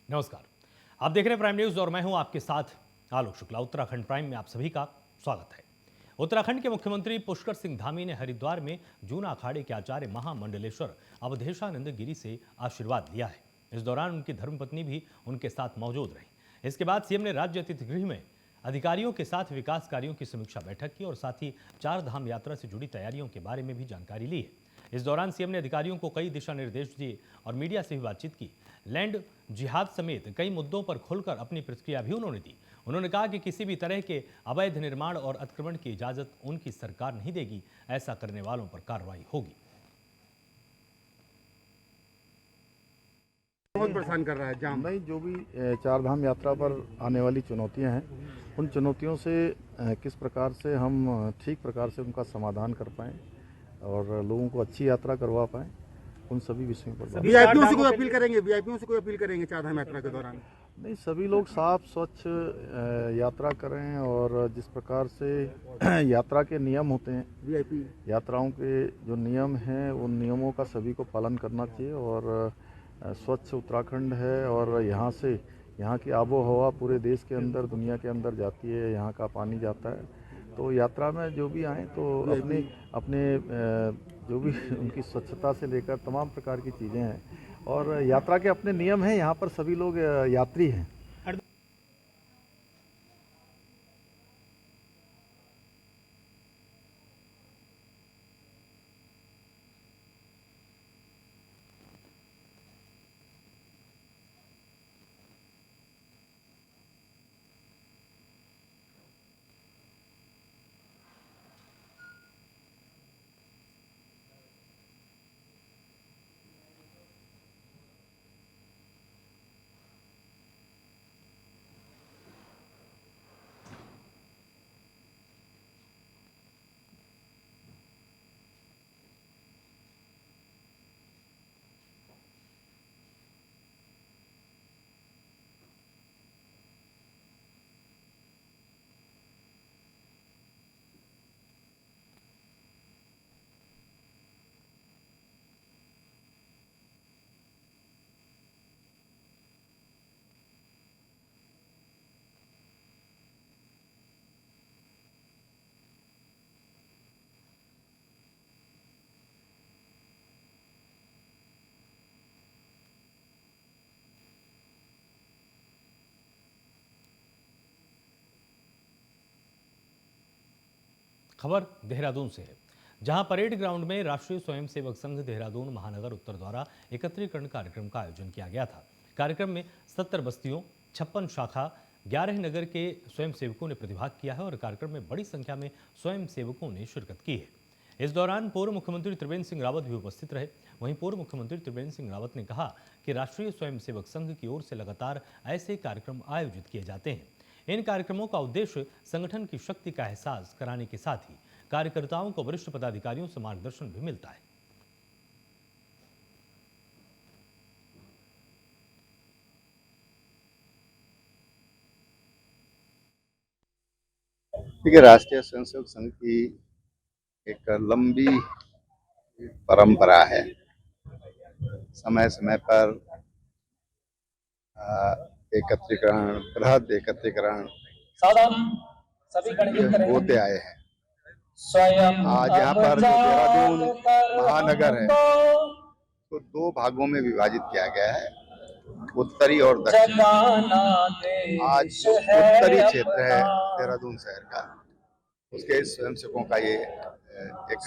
नमस्कार। आप देख रहे हैं प्राइम न्यूज और मैं हूं आपके साथ आलोक शुक्ला। उत्तराखंड प्राइम में आप सभी का स्वागत है। उत्तराखंड के मुख्यमंत्री पुष्कर सिंह धामी ने हरिद्वार में जूना अखाड़े के आचार्य महामंडलेश्वर अवधेशानंद गिरी से आशीर्वाद लिया है। इस दौरान उनकी धर्मपत्नी भी उनके साथ मौजूद रही। इसके बाद सीएम ने राज्य अतिथि गृह में अधिकारियों के साथ विकास कार्यों की समीक्षा बैठक की और साथ ही चार धाम यात्रा से जुड़ी तैयारियों के बारे में भी जानकारी ली है। इस दौरान सीएम ने अधिकारियों को कई दिशा निर्देश दिए और मीडिया से भी बातचीत की। लैंड जिहाद समेत कई मुद्दों पर खुलकर अपनी प्रतिक्रिया भी उन्होंने दी। उन्होंने कहा कि किसी भी तरह के अवैध निर्माण और अतिक्रमण की इजाजत उनकी सरकार नहीं देगी। ऐसा करने वालों पर कार्रवाई होगी। बहुत परेशान कर रहा है जाम। नहीं, जो भी चार धाम यात्रा पर आने वाली चुनौतियां हैं, उन चुनौतियों से किस प्रकार से हम ठीक प्रकार से उनका समाधान कर पाएं और लोगों को अच्छी यात्रा करवा पाएं, उन सभी विषयों पर वीआईपीओ से कोई अपील करेंगे? वीआईपीओ से कोई अपील करेंगे चार धाम यात्रा के दौरान? नहीं, सभी लोग साफ स्वच्छ यात्रा करें और जिस प्रकार से यात्रा के नियम होते हैं, वीआईपी यात्राओं के जो नियम हैं, उन नियमों का सभी को पालन करना चाहिए। और स्वच्छ उत्तराखंड है और यहाँ की आबो हवा पूरे देश के अंदर, दुनिया के अंदर जाती है, यहाँ का पानी जाता है। तो यात्रा में जो भी आए तो अपने जो भी उनकी स्वच्छता से लेकर तमाम प्रकार की चीज़ें हैं और यात्रा के अपने नियम हैं। यहाँ पर सभी लोग यात्री हैं। खबर देहरादून से है, जहां परेड ग्राउंड में राष्ट्रीय स्वयंसेवक संघ देहरादून महानगर उत्तर द्वारा एकत्रीकरण कार्यक्रम का आयोजन किया गया था। कार्यक्रम में 70 बस्तियों, 56 शाखा, 11 नगर के स्वयंसेवकों ने प्रतिभाग किया है और कार्यक्रम में बड़ी संख्या में स्वयंसेवकों ने शिरकत की है। इस दौरान पूर्व मुख्यमंत्री त्रिवेंद्र सिंह रावत भी उपस्थित रहे। वहीं पूर्व मुख्यमंत्री त्रिवेंद्र सिंह रावत ने कहा कि राष्ट्रीय स्वयंसेवक संघ की ओर से लगातार ऐसे कार्यक्रम आयोजित किए जाते हैं। इन कार्यक्रमों का उद्देश्य संगठन की शक्ति का एहसास कराने के साथ ही कार्यकर्ताओं को वरिष्ठ पदाधिकारियों से मार्गदर्शन भी मिलता है। देखिए, राष्ट्रीय स्वयंसेवक संघ की एक लंबी परंपरा है। समय समय पर एकत्रीकरण, बृहद एकत्रीकरण होते आए हैं। आज यहाँ पर जो देहरादून महानगर है तो दो भागों में विभाजित किया गया है, उत्तरी और दक्षिण। आज जो उत्तरी क्षेत्र है देहरादून शहर का, उसके स्वयंसेवकों का ये एक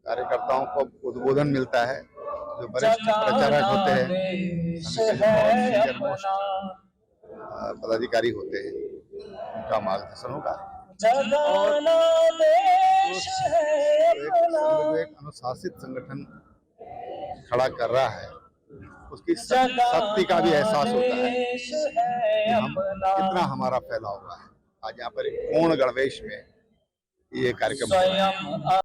कार्यकर्ताओं को उद्बोधन मिलता है। जो वरिष्ठ प्रचारक होते हैं, सीनियर मोस्ट पदाधिकारी होते हैं, उनका मार्गदर्शन होगा। और एक अनुशासित संगठन खड़ा कर रहा है, उसकी शक्ति का भी एहसास होता है कि हम कितना हमारा फैलाव हुआ है। आज यहाँ पर एक पूर्ण गणवेश में ये कार्यक्रम हो रहा है।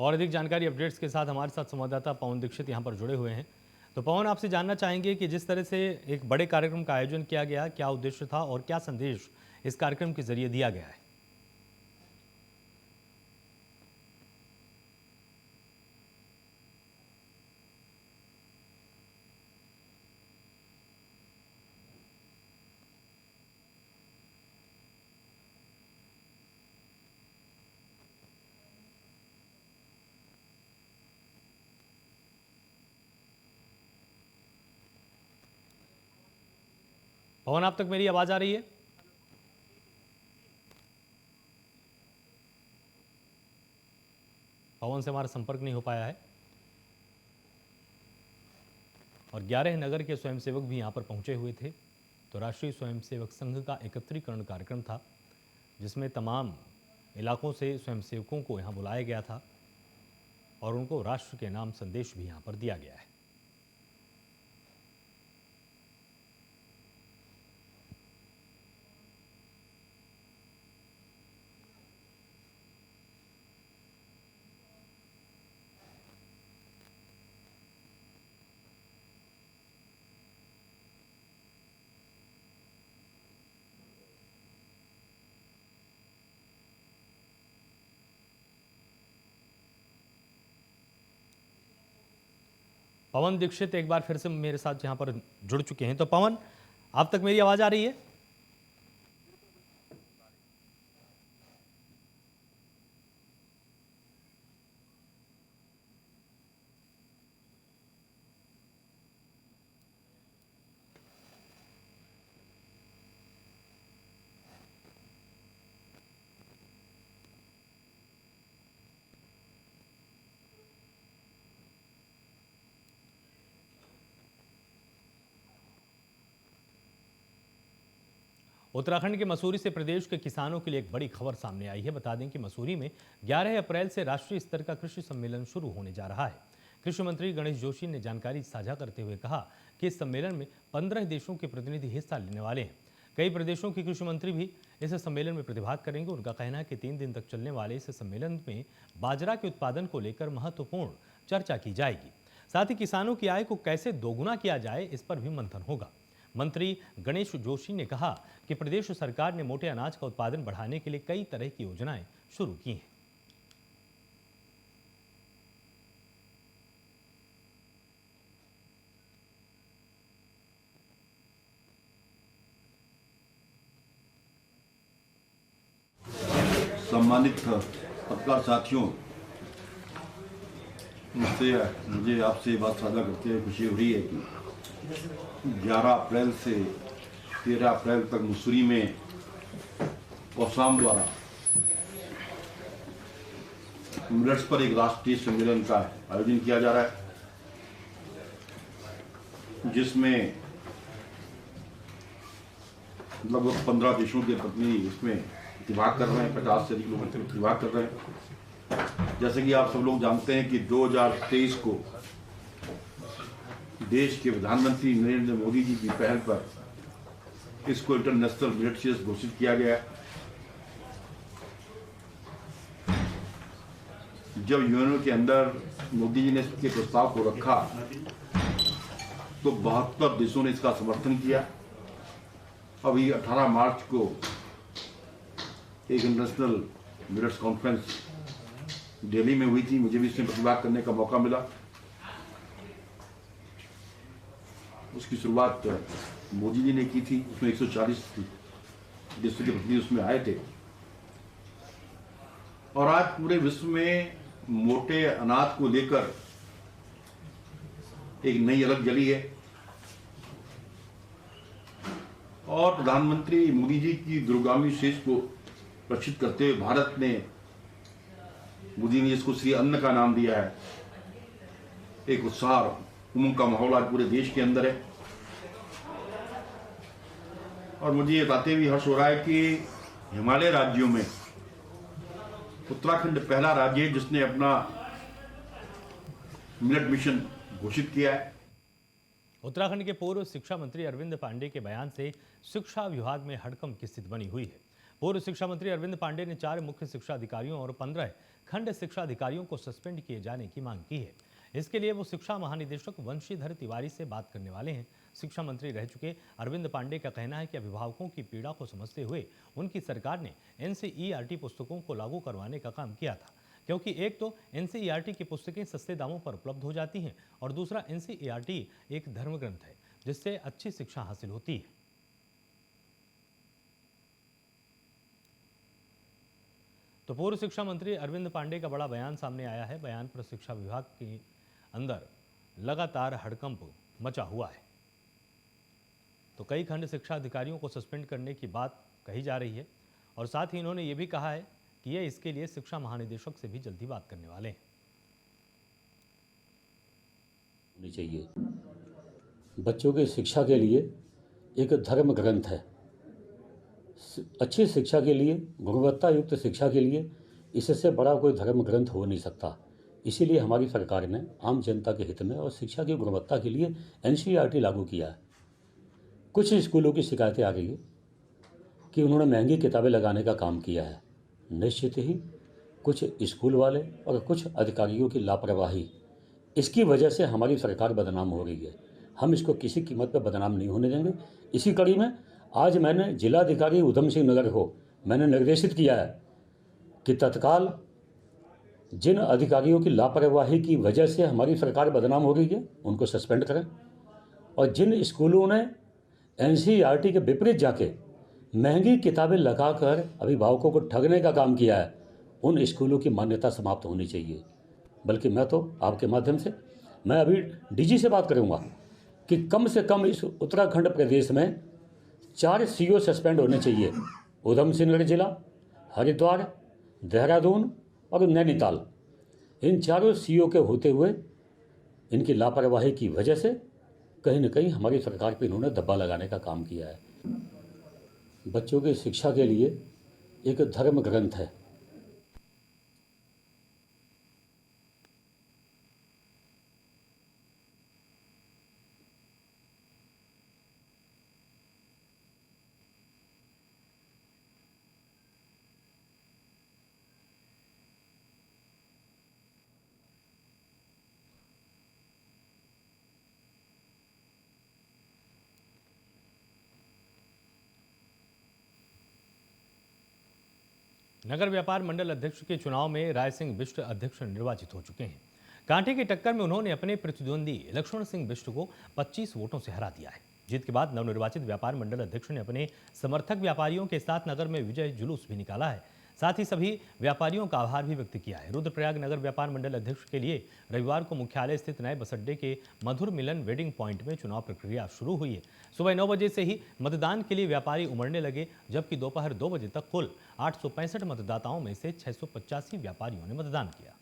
और अधिक जानकारी अपडेट्स के साथ हमारे साथ संवाददाता पवन दीक्षित यहाँ पर जुड़े हुए हैं। तो पवन, आपसे जानना चाहेंगे कि जिस तरह से एक बड़े कार्यक्रम का आयोजन किया गया, क्या उद्देश्य था और क्या संदेश इस कार्यक्रम के जरिए दिया गया है? पवन, आप तक मेरी आवाज आ रही है? पवन से हमारा संपर्क नहीं हो पाया है। और 11 नगर के स्वयंसेवक भी यहाँ पर पहुंचे हुए थे। तो राष्ट्रीय स्वयंसेवक संघ का एकत्रीकरण कार्यक्रम था, जिसमें तमाम इलाकों से स्वयंसेवकों को यहाँ बुलाया गया था और उनको राष्ट्र के नाम संदेश भी यहाँ पर दिया गया है। पवन दीक्षित एक बार फिर से मेरे साथ यहाँ पर जुड़ चुके हैं। तो पवन, आप तक मेरी आवाज आ रही है? उत्तराखंड के मसूरी से प्रदेश के किसानों के लिए एक बड़ी खबर सामने आई है। बता दें कि मसूरी में 11 अप्रैल से राष्ट्रीय स्तर का कृषि सम्मेलन शुरू होने जा रहा है। कृषि मंत्री गणेश जोशी ने जानकारी साझा करते हुए कहा कि इस सम्मेलन में 15 देशों के प्रतिनिधि हिस्सा लेने वाले हैं। कई प्रदेशों के कृषि मंत्री भी इस सम्मेलन में प्रतिभाग करेंगे। उनका कहना है कि 3 दिन तक चलने वाले इस सम्मेलन में बाजरा के उत्पादन को लेकर महत्वपूर्ण चर्चा की जाएगी। साथ ही किसानों की आय को कैसे दोगुना किया जाए, इस पर भी मंथन होगा। मंत्री गणेश जोशी ने कहा कि प्रदेश सरकार ने मोटे अनाज का उत्पादन बढ़ाने के लिए कई तरह की योजनाएं शुरू की हैं। सम्मानित पत्रकार साथियों, मुझे आपसे बात साझा करते हुए खुशी हो रही है कि 11 अप्रैल से 13 अप्रैल तक मसूरी में ओसाम द्वारा मिलेट्स पर एक राष्ट्रीय सम्मेलन का आयोजन किया जा रहा है, जिसमें लगभग 15 देशों के प्रतिनिधि इसमें प्रतिभाग कर रहे हैं। 50 से अधिक लोग प्रतिभाग कर रहे हैं। जैसे कि आप सब लोग जानते हैं कि 2023 को देश के प्रधानमंत्री नरेंद्र मोदी जी की पहल पर इसको इंटरनेशनल मिलेट ईयर घोषित किया गया। जब यूएनओ के अंदर मोदी जी ने इसके प्रस्ताव को रखा तो 72 देशों ने इसका समर्थन किया। अभी 18 मार्च को एक इंटरनेशनल मिलेट्स कॉन्फ्रेंस दिल्ली में हुई थी। मुझे भी इसमें प्रतिभाग करने का मौका मिला। उसकी शुरुआत मोदी जी ने की थी। उसमें 140 देशों के प्रतिनिधि उसमें आए थे। और आज पूरे विश्व में मोटे अनाज को लेकर एक नई अलग जली है। और प्रधानमंत्री मोदी जी की दूरगामी सोच को प्रक्षित करते हुए भारत ने, मोदी ने इसको श्री अन्न का नाम दिया है। एक उत्साह उमंग का माहौल आज पूरे देश के अंदर है। और मुझे ये बताते हुए हर्ष हो रहा है कि हिमालय राज्यों में उत्तराखंड पहला राज्य है जिसने अपना मिलेट मिशन घोषित किया है। उत्तराखंड के पूर्व शिक्षा मंत्री अरविंद पांडे के बयान से शिक्षा विभाग में हड़कंप की स्थिति बनी हुई है। पूर्व शिक्षा मंत्री अरविंद पांडे ने 4 मुख्य शिक्षा अधिकारियों और 15 खंड शिक्षा अधिकारियों को सस्पेंड किए जाने की मांग की है। इसके लिए वो शिक्षा महानिदेशक वंशीधर तिवारी से बात करने वाले हैं। शिक्षा मंत्री रह चुके अरविंद पांडे का कहना है कि अभिभावकों की पीड़ा को समझते हुए उनकी सरकार ने एनसीईआरटी पुस्तकों को लागू करवाने का काम किया था, क्योंकि एक तो एनसीईआरटी की पुस्तकें सस्ते दामों पर उपलब्ध हो जाती हैं और दूसरा एनसीईआरटी एक धर्म ग्रंथ है जिससे अच्छी शिक्षा हासिल होती है। तो पूर्व शिक्षा मंत्री अरविंद पांडे का बड़ा बयान सामने आया है। बयान पर शिक्षा विभाग के अंदर लगातार हड़कंप मचा हुआ है। तो कई खंड शिक्षा अधिकारियों को सस्पेंड करने की बात कही जा रही है और साथ ही इन्होंने ये भी कहा है कि ये इसके लिए शिक्षा महानिदेशक से भी जल्दी बात करने वाले हैं। होनी चाहिए। बच्चों की शिक्षा के लिए एक धर्म ग्रंथ है। अच्छी शिक्षा के लिए, गुणवत्ता युक्त शिक्षा के लिए इससे बड़ा कोई धर्म ग्रंथ हो नहीं सकता। इसीलिए हमारी सरकार ने आम जनता के हित में और शिक्षा की गुणवत्ता के लिए एनसीईआरटी लागू किया है। कुछ स्कूलों की शिकायतें आ रही है कि उन्होंने महंगी किताबें लगाने का काम किया है। निश्चित ही कुछ स्कूल वाले और कुछ अधिकारियों की लापरवाही, इसकी वजह से हमारी सरकार बदनाम हो रही है। हम इसको किसी कीमत पर बदनाम नहीं होने देंगे। इसी कड़ी में आज मैंने जिलाधिकारी उधम सिंह नगर को मैंने निर्देशित किया है कि तत्काल जिन अधिकारियों की लापरवाही की वजह से हमारी सरकार बदनाम हो रही है उनको सस्पेंड करें, और जिन स्कूलों ने एनसीईआरटी के विपरीत जाके महंगी किताबें लगाकर अभिभावकों को ठगने का काम किया है, उन स्कूलों की मान्यता समाप्त होनी चाहिए। बल्कि मैं तो आपके माध्यम से मैं अभी डीजी से बात करूंगा कि कम से कम इस उत्तराखंड प्रदेश में 4 सीओ सस्पेंड होने चाहिए। उधम सिंह नगर जिला, हरिद्वार, देहरादून और नैनीताल, इन चारों सीओ के होते हुए इनकी लापरवाही की वजह से कहीं न कहीं हमारी सरकार पे इन्होंने दब्बा लगाने का काम किया है। बच्चों की शिक्षा के लिए एक धर्म ग्रंथ है। नगर व्यापार मंडल अध्यक्ष के चुनाव में राय सिंह बिष्ट अध्यक्ष निर्वाचित हो चुके हैं। कांटे की टक्कर में उन्होंने अपने प्रतिद्वंदी लक्ष्मण सिंह बिष्ट को 25 वोटों से हरा दिया है। जीत के बाद नवनिर्वाचित व्यापार मंडल अध्यक्ष ने अपने समर्थक व्यापारियों के साथ नगर में विजय जुलूस भी निकाला है। साथ ही सभी व्यापारियों का आभार भी व्यक्त किया है। रुद्रप्रयाग नगर व्यापार मंडल अध्यक्ष के लिए रविवार को मुख्यालय स्थित नए बस अड्डे के मधुर मिलन वेडिंग पॉइंट में चुनाव प्रक्रिया शुरू हुई है। सुबह 9 बजे से ही मतदान के लिए व्यापारी उमड़ने लगे, जबकि दोपहर 2 बजे तक कुल 865 मतदाताओं में से 685 व्यापारियों ने मतदान किया।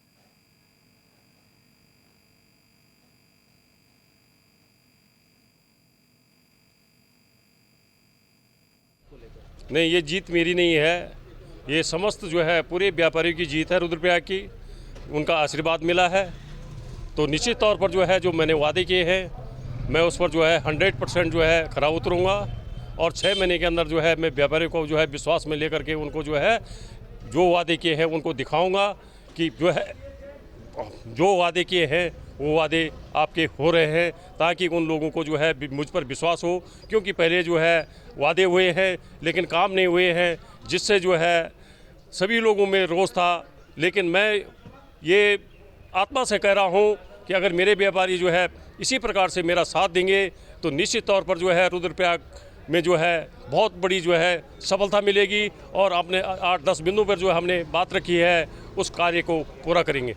नहीं, ये जीत मेरी नहीं है, ये समस्त जो है पूरे व्यापारियों की जीत है। रुद्रप्रयाग की उनका आशीर्वाद मिला है, तो निश्चित तौर पर जो है जो मैंने वादे किए हैं मैं उस पर जो है 100% जो है खरा उतरूँगा, और 6 महीने के अंदर जो है मैं व्यापारियों को जो है विश्वास में लेकर के उनको जो है जो वादे किए हैं उनको दिखाऊंगा कि जो है जो वादे किए हैं वो वादे आपके हो रहे हैं, ताकि उन लोगों को जो है मुझ पर विश्वास हो। क्योंकि पहले जो है वादे हुए हैं लेकिन काम नहीं हुए हैं, जिससे जो है सभी लोगों में रोष था। लेकिन मैं ये आत्मा से कह रहा हूँ कि अगर मेरे व्यापारी जो है इसी प्रकार से मेरा साथ देंगे तो निश्चित तौर पर जो है रुद्रप्रयाग में जो है बहुत बड़ी जो है सफलता मिलेगी, और अपने 8-10 बिंदु पर जो हमने बात रखी है उस कार्य को पूरा करेंगे।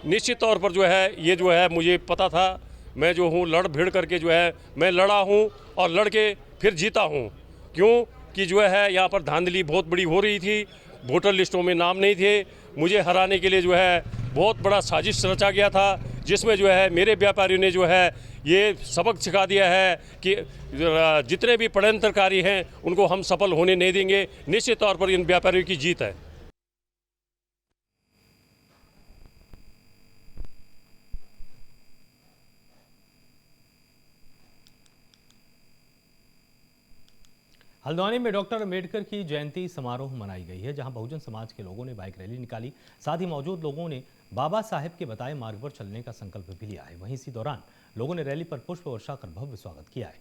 निश्चित तौर पर जो है ये जो है मुझे पता था, मैं जो हूँ लड़ भिड़ करके जो है मैं लड़ा हूँ और लड़ के फिर जीता हूँ। क्यों कि जो है यहाँ पर धांधली बहुत बड़ी हो रही थी, वोटर लिस्टों में नाम नहीं थे। मुझे हराने के लिए जो है बहुत बड़ा साजिश रचा गया था, जिसमें जो है मेरे व्यापारियों ने जो है ये सबक सिखा दिया है कि जितने भी षड्यंत्रकारी हैं उनको हम सफल होने नहीं देंगे। निश्चित तौर पर इन व्यापारियों की जीत है। हल्द्वानी में डॉक्टर अम्बेडकर की जयंती समारोह मनाई गई है, जहां बहुजन समाज के लोगों ने बाइक रैली निकाली। साथ ही मौजूद लोगों ने बाबा साहेब के बताए मार्ग पर चलने का संकल्प भी लिया है। वहीं इसी दौरान लोगों ने रैली पर पुष्प वर्षा कर भव्य स्वागत किया है।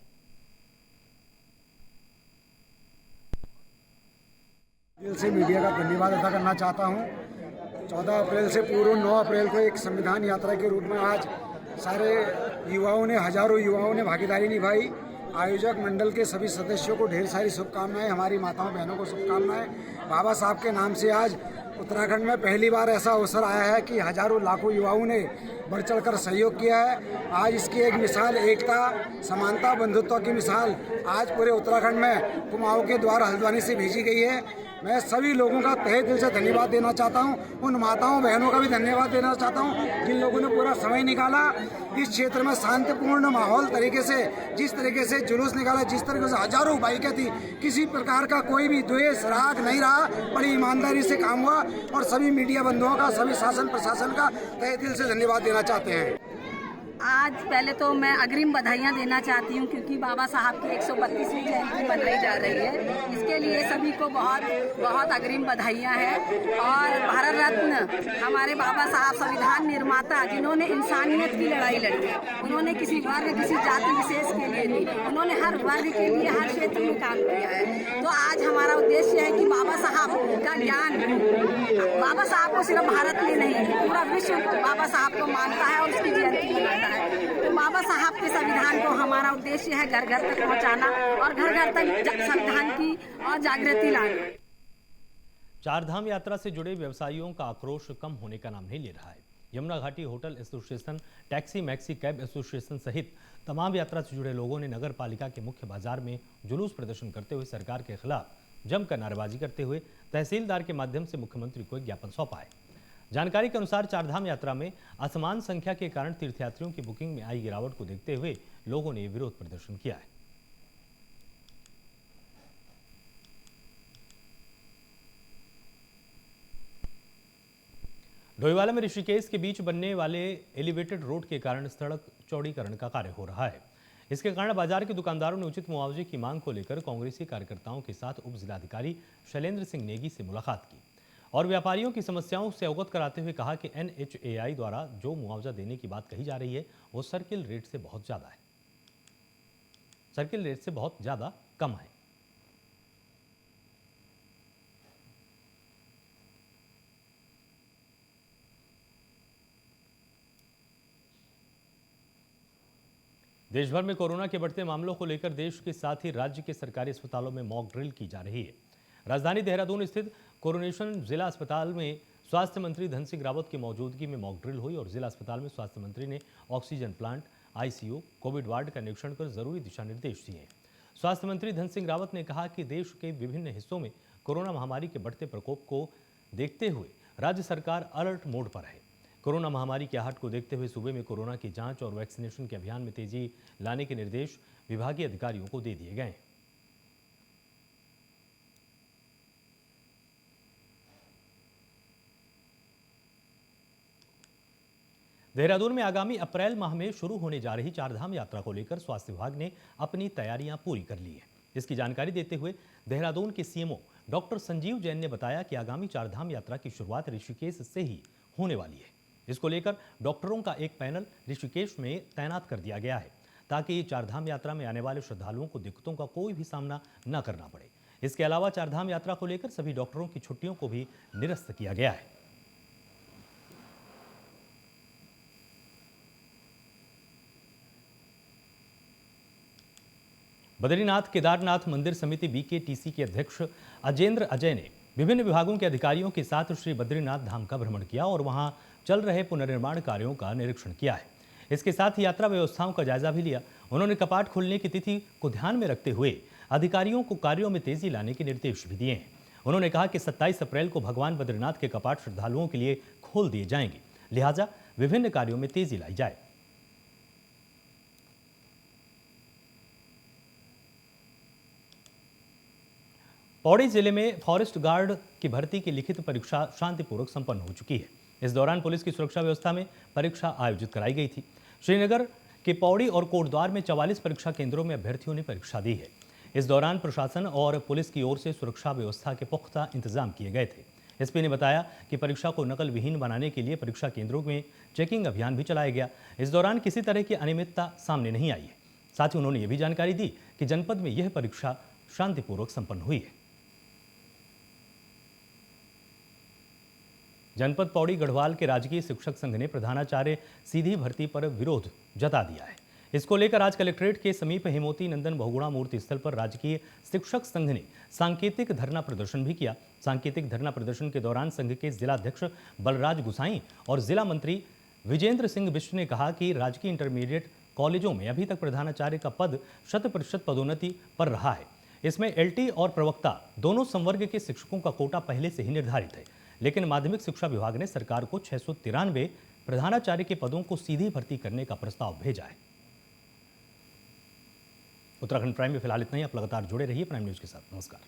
दिल से मीडिया का धन्यवाद अदा करना चाहता हूं। 14 अप्रैल से पूर्व 9 अप्रैल को एक संविधान यात्रा के रूप में आज सारे युवाओं ने, हजारों युवाओं ने भागीदारी निभाई। आयोजक मंडल के सभी सदस्यों को ढेर सारी शुभकामनाएं, हमारी माताओं बहनों को शुभकामनाएं। बाबा साहब के नाम से आज उत्तराखंड में पहली बार ऐसा अवसर आया है कि हजारों लाखों युवाओं ने बढ़ चढ़कर सहयोग किया है। आज इसकी एक मिसाल एकता, समानता, बंधुत्व की मिसाल आज पूरे उत्तराखंड में कुमाऊं के द्वार हल्द्वानी से भेजी गई है। मैं सभी लोगों का तहे दिल से धन्यवाद देना चाहता हूं। उन माताओं बहनों का भी धन्यवाद देना चाहता हूं जिन लोगों ने पूरा समय निकाला इस क्षेत्र में शांतिपूर्ण माहौल तरीके से, जिस तरीके से जुलूस निकाला, जिस तरीके से हजारों बाइकें थी, किसी प्रकार का कोई भी द्वेष राग नहीं रहा। बड़ी ईमानदारी से काम हुआ और सभी मीडिया बंधुओं का, सभी शासन प्रशासन का तहे दिल से धन्यवाद देना चाहते हैं। आज पहले तो मैं अग्रिम बधाइयाँ देना चाहती हूँ क्योंकि बाबा साहब की 132वीं जयंती मनाई जा रही है। इसके लिए सभी को बहुत बहुत अग्रिम बधाइयाँ हैं। और भारत रत्न हमारे बाबा साहब संविधान निर्माता, जिन्होंने इंसानियत की लड़ाई लड़ी, उन्होंने किसी वर्ग, किसी जाति विशेष के लिए नहीं, उन्होंने हर वर्ग के लिए हर क्षेत्र में काम किया है। तो आज हमारा उद्देश्य है कि बाबा साहब का ज्ञान, बाबा साहब को सिर्फ भारत में नहीं, पूरा विश्व बाबा साहब को मानता है और उसकी जयंती मनाता है। तो बाबा साहब के संविधान को हमारा उद्देश्य है घर घर तक पहुंचाना और घर घर तक संविधान की और जागृति लाना। चारधाम यात्रा से जुड़े व्यवसायियों का आक्रोश कम होने का नाम नहीं ले रहा है। यमुना घाटी hotel association, taxi maxi cab association सहित तमाम यात्रा से जुड़े लोगों ने नगर पालिका के मुख्य बाजार में जुलूस प्रदर्शन करते हुए सरकार के खिलाफ जमकर नारेबाजी करते हुए तहसीलदार के माध्यम से मुख्यमंत्री को एक ज्ञापन सौंपा है। जानकारी के अनुसार चारधाम यात्रा में असमान संख्या के कारण तीर्थयात्रियों की बुकिंग में आई गिरावट को देखते हुए लोगों ने विरोध प्रदर्शन किया है। डोईवाला में ऋषिकेश के बीच बनने वाले एलिवेटेड रोड के कारण सड़क चौड़ीकरण का कार्य हो रहा है। इसके कारण बाजार के दुकानदारों ने उचित मुआवजे की मांग को लेकर कांग्रेसी कार्यकर्ताओं के साथ उप जिलाधिकारी शैलेंद्र सिंह नेगी से मुलाकात की और व्यापारियों की समस्याओं से अवगत कराते हुए कहा कि NHAI द्वारा जो मुआवजा देने की बात कही जा रही है वो सर्किल रेट से बहुत ज़्यादा कम है। देश भर में कोरोना के बढ़ते मामलों को लेकर देश के साथ ही राज्य के सरकारी अस्पतालों में मॉक ड्रिल की जा रही है। राजधानी देहरादून स्थित कोरोनेशन जिला अस्पताल में स्वास्थ्य मंत्री धन सिंह रावत की मौजूदगी में मॉक ड्रिल हुई और जिला अस्पताल में स्वास्थ्य मंत्री ने oxygen plant, ICU, Covid ward का निरीक्षण कर जरूरी दिशा निर्देश दिए। स्वास्थ्य मंत्री धन सिंह रावत ने कहा कि देश के विभिन्न हिस्सों में कोरोना महामारी के बढ़ते प्रकोप को देखते हुए राज्य सरकार अलर्ट मोड पर है। कोरोना महामारी के आहट को देखते हुए सूबे में कोरोना की जांच और वैक्सीनेशन के अभियान में तेजी लाने के निर्देश विभागीय अधिकारियों को दे दिए गए। देहरादून में आगामी अप्रैल माह में शुरू होने जा रही चारधाम यात्रा को लेकर स्वास्थ्य विभाग ने अपनी तैयारियां पूरी कर ली है। इसकी जानकारी देते हुए देहरादून के CMO डॉक्टर संजीव जैन ने बताया कि आगामी चारधाम यात्रा की शुरुआत ऋषिकेश से ही होने वाली है। इसको लेकर डॉक्टरों का एक पैनल ऋषिकेश में तैनात कर दिया गया है ताकि चारधाम यात्रा में आने वाले श्रद्धालुओं को दिक्कतों का कोई भी सामना न करना पड़े। इसके अलावा चारधाम यात्रा को लेकर सभी डॉक्टरों की छुट्टियों को भी निरस्त किया गया है। बद्रीनाथ केदारनाथ मंदिर समिति BKTC के अध्यक्ष अजेंद्र अजय ने विभिन्न विभागों के अधिकारियों के साथ श्री बद्रीनाथ धाम का भ्रमण किया और वहां चल रहे पुनर्निर्माण कार्यों का निरीक्षण किया है। इसके साथ ही यात्रा व्यवस्थाओं का जायजा भी लिया। उन्होंने कपाट खोलने की तिथि को ध्यान में रखते हुए अधिकारियों को कार्यों में तेजी लाने के निर्देश भी दिए हैं। उन्होंने कहा कि 27 अप्रैल को भगवान बद्रीनाथ के कपाट श्रद्धालुओं के लिए खोल दिए जाएंगे, लिहाजा विभिन्न कार्यों में तेजी लाई जाए। पौड़ी जिले में फॉरेस्ट गार्ड की भर्ती की लिखित परीक्षा शांतिपूर्वक संपन्न हो चुकी है। इस दौरान पुलिस की सुरक्षा व्यवस्था में परीक्षा आयोजित कराई गई थी। श्रीनगर के पौड़ी और कोटद्वार में 44 परीक्षा केंद्रों में अभ्यर्थियों ने परीक्षा दी है। इस दौरान प्रशासन और पुलिस की ओर से सुरक्षा व्यवस्था के पुख्ता इंतजाम किए गए थे। एसपी ने बताया कि परीक्षा को नकल विहीन बनाने के लिए परीक्षा केंद्रों में चेकिंग अभियान भी चलाया गया। इस दौरान किसी तरह की अनियमितता सामने नहीं आई है। साथ ही उन्होंने ये भी जानकारी दी कि जनपद में यह परीक्षा शांतिपूर्वक संपन्न हुई है। जनपद पौड़ी गढ़वाल के राजकीय शिक्षक संघ ने प्रधानाचार्य सीधी भर्ती पर विरोध जता दिया है। इसको लेकर आज कलेक्ट्रेट के समीप हेमोती नंदन बहुगुणा मूर्ति स्थल पर राजकीय शिक्षक संघ ने सांकेतिक धरना प्रदर्शन भी किया। सांकेतिक धरना प्रदर्शन के दौरान संघ के जिलाध्यक्ष बलराज गुसाई और जिला मंत्री विजेंद्र सिंह बिष्ट ने कहा कि राजकीय इंटरमीडिएट कॉलेजों में अभी तक प्रधानाचार्य का पद 100% पदोन्नति पर रहा है। इसमें एलटी और प्रवक्ता दोनों संवर्ग के शिक्षकों का कोटा पहले से ही निर्धारित है, लेकिन माध्यमिक शिक्षा विभाग ने सरकार को 693 प्रधानाचार्य के पदों को सीधी भर्ती करने का प्रस्ताव भेजा है। उत्तराखंड प्राइम में फिलहाल इतना ही। आप लगातार जुड़े रहिए प्राइम न्यूज के साथ। नमस्कार।